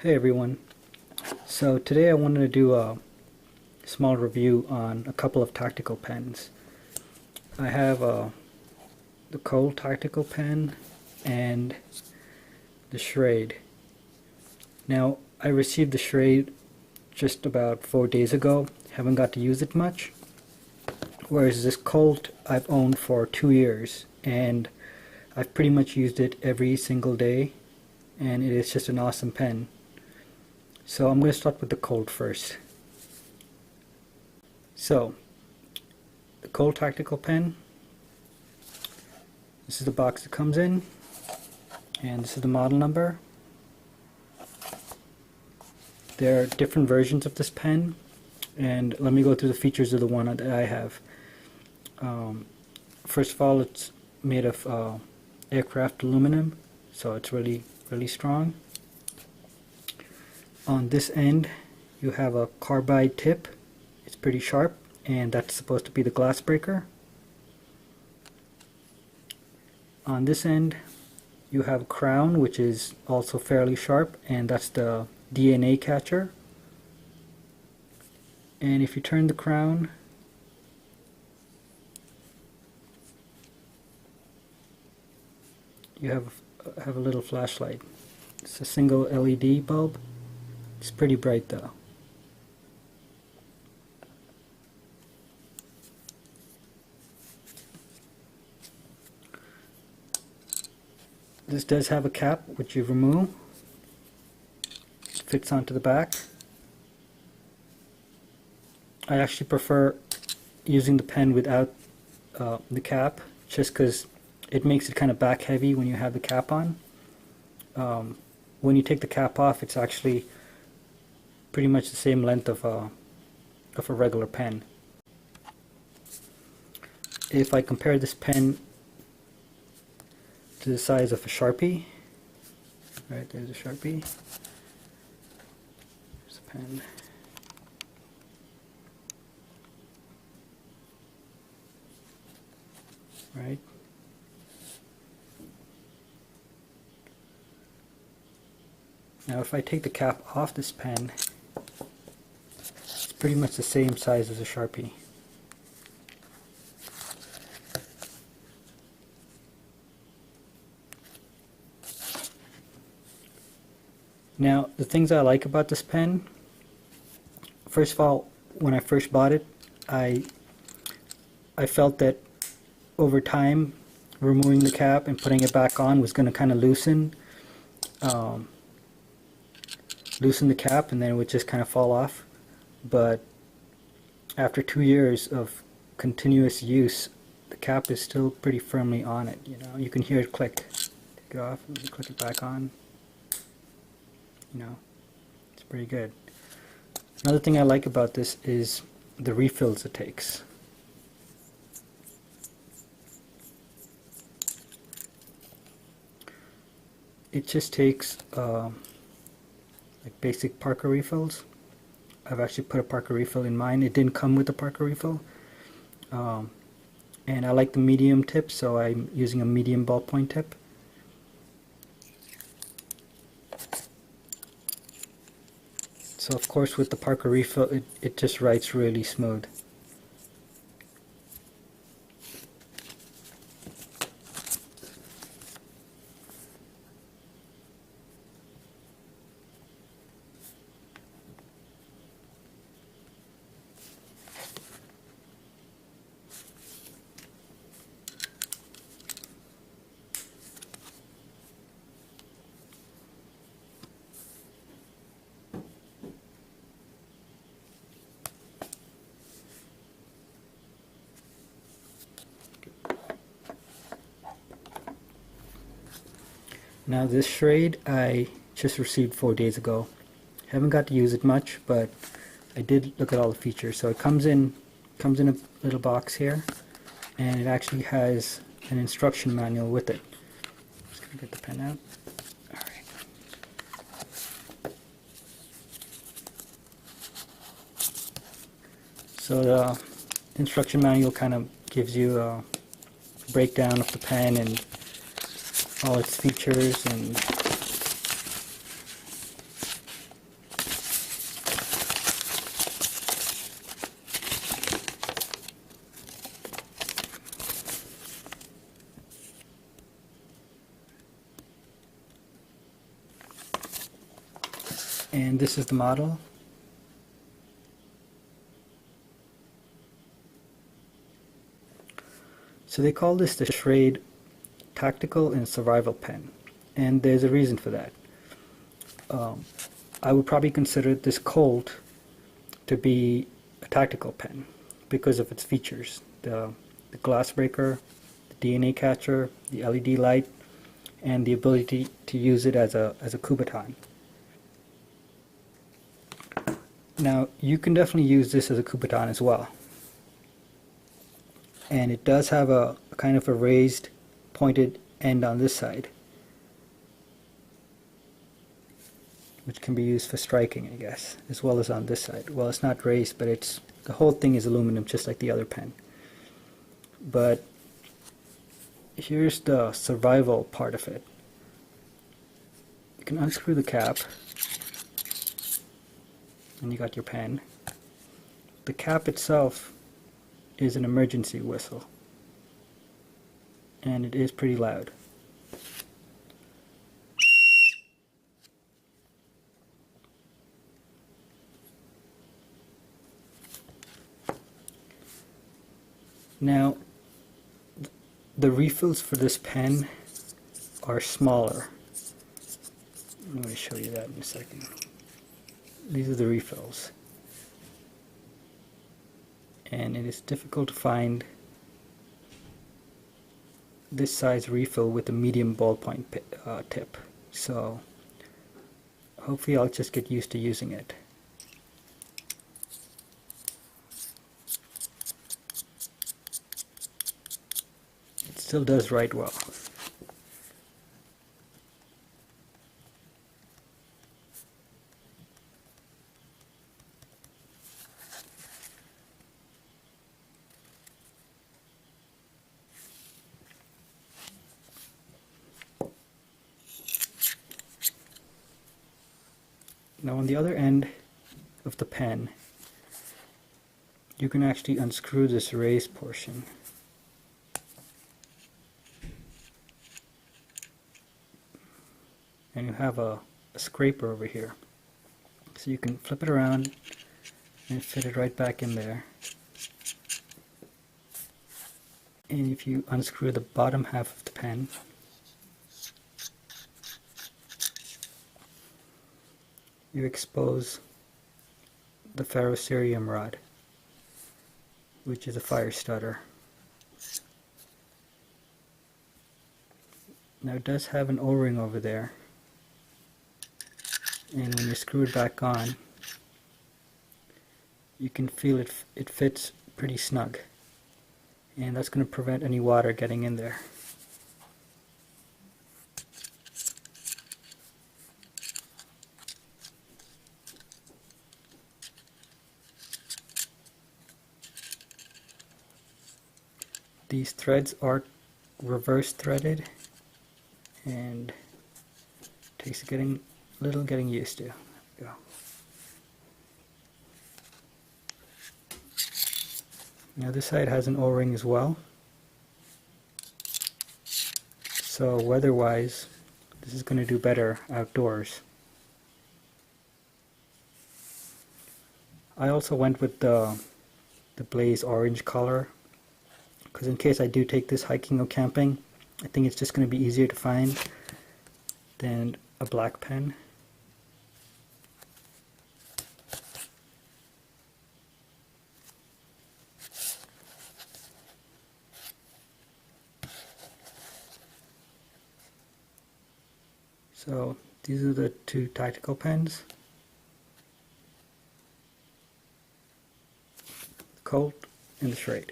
Hey everyone. So today I wanted to do a small review on a couple of tactical pens. I have the Colt tactical pen and the Schrade. Now I received the Schrade just about 4 days ago. Haven't got to use it much. Whereas this Colt I've owned for 2 years and I've pretty much used it every single day, and it is just an awesome pen. So I'm going to start with the Colt first. So, the Colt tactical pen. This is the box it comes in, and this is the model number. There are different versions of this pen, and let me go through the features of the one that I have. First of all, it's made of aircraft aluminum, so it's really strong. On this end you have a carbide tip. It's pretty sharp, and that's supposed to be the glass breaker. On this end you have a crown, which is also fairly sharp, and that's the DNA catcher. And if you turn the crown, you have a little flashlight. It's a single LED bulb. It's pretty bright though. This does have a cap which you remove. It fits onto the back. I actually prefer using the pen without the cap, just because it makes it kind of back heavy when you have the cap on. When you take the cap off, it's actually pretty much the same length of a regular pen. If I compare this pen to the size of a Sharpie, right, there's a Sharpie, there's a pen. Right. Now if I take the cap off this pen, it's pretty much the same size as a Sharpie. Now the things I like about this pen, first of all, when I first bought it, I felt that over time removing the cap and putting it back on was going to kind of loosen the cap, and then it would just kind of fall off. But after 2 years of continuous use, the cap is still pretty firmly on it. You know, you can hear it click. Take it off and you click it back on. You know, it's pretty good. Another thing I like about this is the refills it takes. It just takes like basic Parker refills. I've actually put a Parker refill in mine. It didn't come with a Parker refill. And I like the medium tip, so I'm using a medium ballpoint tip. So of course with the Parker refill, it just writes really smooth. Now this Schrade I just received 4 days ago. Haven't got to use it much, but I did look at all the features. So it comes in a little box here, and it actually has an instruction manual with it. Just gonna get the pen out. Alright. So the instruction manual kind of gives you a breakdown of the pen and all its features, and And this is the model. So they call this the Schrade Tactical and Survival Pen, and there's a reason for that. I would probably consider this Colt to be a tactical pen because of its features. The glass breaker, the DNA catcher, the LED light, and the ability to use it as a Kubotan. Now you can definitely use this as a Kubotan as well. And it does have a kind of a raised pointed end on this side, which can be used for striking, I guess, as well as on this side. Well, it's not raised, but the whole thing is aluminum, just like the other pen. But here's the survival part of it. You can unscrew the cap, and you got your pen. The cap itself is an emergency whistle, and it is pretty loud. Now, the refills for this pen are smaller. Let me show you that in a second. These are the refills. And it is difficult to find this size refill with a medium ballpoint tip. So hopefully I'll just get used to using it. It still does write well. Now on the other end of the pen, you can actually unscrew this raised portion. And you have a scraper over here. So you can flip it around and fit it right back in there. And if you unscrew the bottom half of the pen, you expose the ferrocerium rod, which is a fire starter. Now it does have an O-ring over there, and when you screw it back on, you can feel it fits pretty snug, and that's going to prevent any water getting in there. These threads are reverse threaded, and it takes a little getting used to. There we go. Now this side has an O-ring as well, so weather-wise this is going to do better outdoors. I also went with the Blaze orange color, because in case I do take this hiking or camping, I think it's just going to be easier to find than a black pen. So these are the two tactical pens, Colt and the Schrade.